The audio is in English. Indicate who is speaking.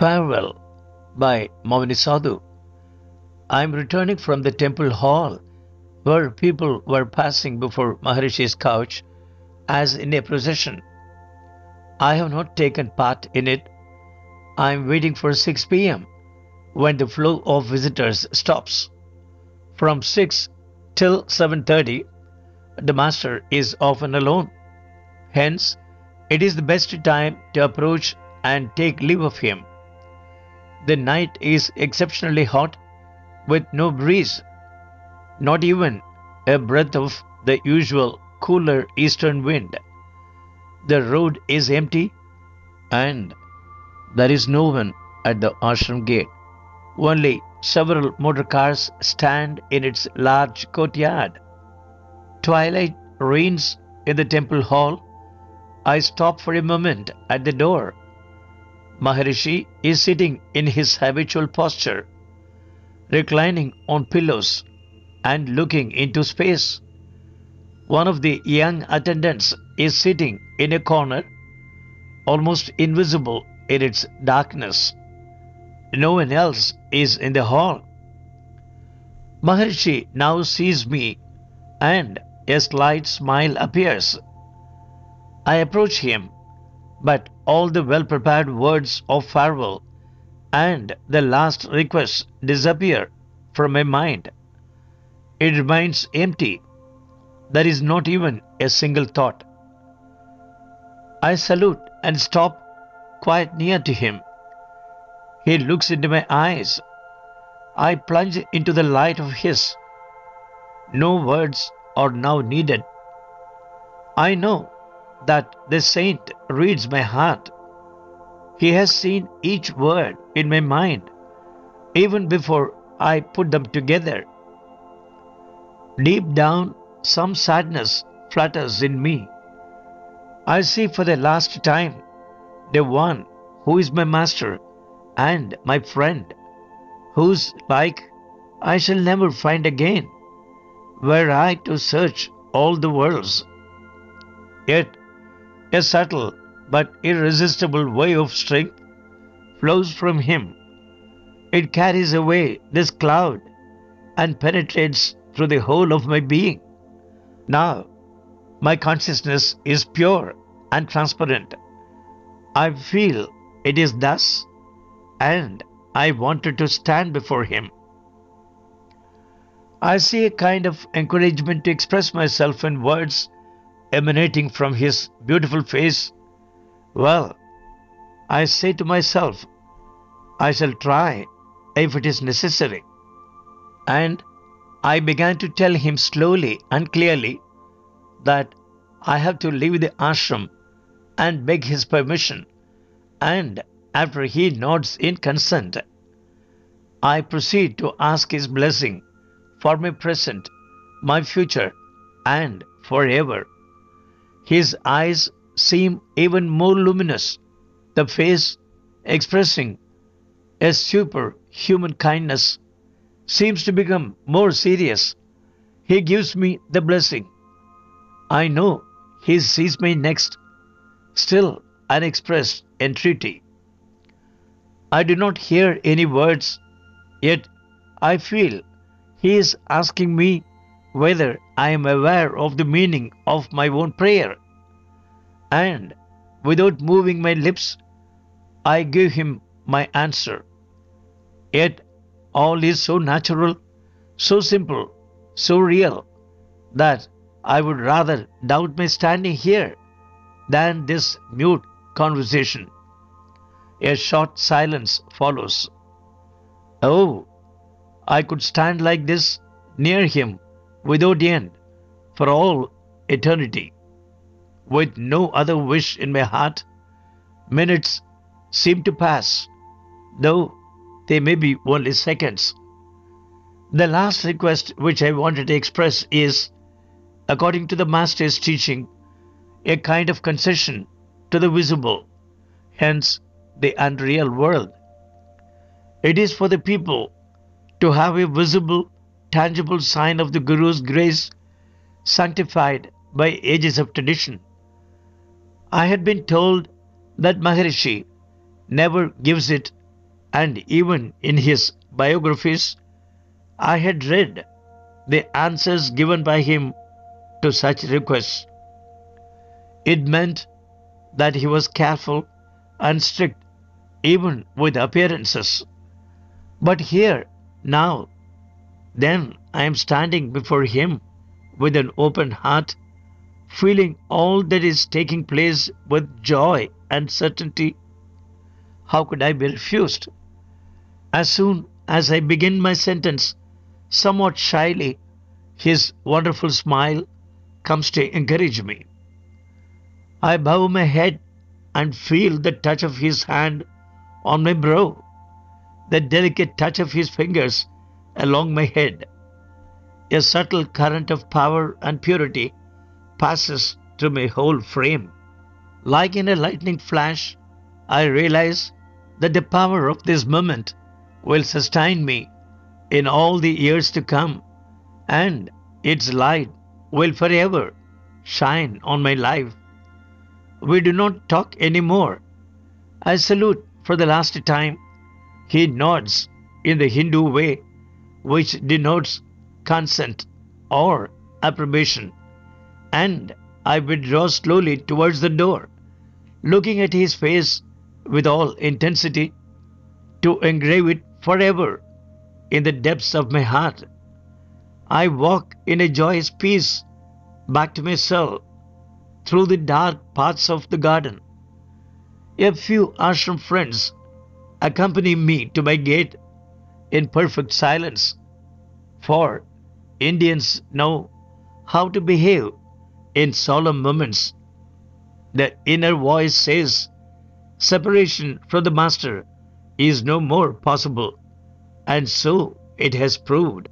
Speaker 1: Farewell by Mavani Sadhu. I am returning from the temple hall where people were passing before Maharishi's couch as in a procession. I have not taken part in it. I am waiting for 6 p.m. when the flow of visitors stops. From 6 till 7:30, the master is often alone. Hence, it is the best time to approach and take leave of him. The night is exceptionally hot with no breeze, not even a breath of the usual cooler eastern wind. The road is empty and there is no one at the ashram gate. Only several motor cars stand in its large courtyard. Twilight reigns in the temple hall. I stop for a moment at the door. Maharishi is sitting in his habitual posture, reclining on pillows and looking into space. One of the young attendants is sitting in a corner, almost invisible in its darkness. No one else is in the hall. Maharishi now sees me and a slight smile appears. I approach him, but all the well-prepared words of farewell and the last request disappear from my mind. It remains empty. There is not even a single thought. I salute and stop quite near to him. He looks into my eyes. I plunge into the light of his. No words are now needed. I know that the saint reads my heart. He has seen each word in my mind, even before I put them together. Deep down, some sadness flutters in me. I see for the last time the one who is my master and my friend, whose like I shall never find again, were I to search all the worlds. Yet, a subtle but irresistible wave of strength flows from him. It carries away this cloud and penetrates through the whole of my being. Now, my consciousness is pure and transparent. I feel it is thus, and I wanted to stand before him. I see a kind of encouragement to express myself in words emanating from his beautiful face. Well, I say to myself, I shall try if it is necessary. And I began to tell him slowly and clearly that I have to leave the ashram and beg his permission, and after he nods in consent, I proceed to ask his blessing for my present, my future, and forever. His eyes seem even more luminous, the face expressing a superhuman kindness seems to become more serious. He gives me the blessing. I know he sees me next, still unexpressed entreaty. I do not hear any words, yet I feel he is asking me whether I am aware of the meaning of my own prayer. And without moving my lips, I give him my answer. Yet all is so natural, so simple, so real, that I would rather doubt my standing here than this mute conversation. A short silence follows. Oh, I could stand like this near him without end for all eternity, with no other wish in my heart. Minutes seem to pass, though they may be only seconds. The last request which I wanted to express is, according to the Master's teaching, a kind of concession to the visible, hence the unreal world. It is for the people to have a visible, tangible sign of the Guru's grace, sanctified by ages of tradition. I had been told that Maharishi never gives it And even in his biographies, I had read the answers given by him to such requests. It meant that he was careful and strict even with appearances. But here, now, then I am standing before him with an open heart, feeling all that is taking place with joy and certainty. How could I be refused? As soon as I begin my sentence, somewhat shyly, his wonderful smile comes to encourage me. I bow my head and feel the touch of his hand on my brow, the delicate touch of his fingers along my head. A subtle current of power and purity passes through my whole frame. Like in a lightning flash, I realize that the power of this moment will sustain me in all the years to come, and its light will forever shine on my life. We do not talk any more. I salute for the last time. He nods in the Hindu way, which denotes consent or approbation, and I withdraw slowly towards the door, looking at his face with all intensity to engrave it forever in the depths of my heart. I walk in a joyous peace back to my cell through the dark paths of the garden. A few ashram friends accompany me to my gate in perfect silence, for Indians know how to behave in solemn moments. The inner voice says separation from the Master is no more possible, and so it has proved.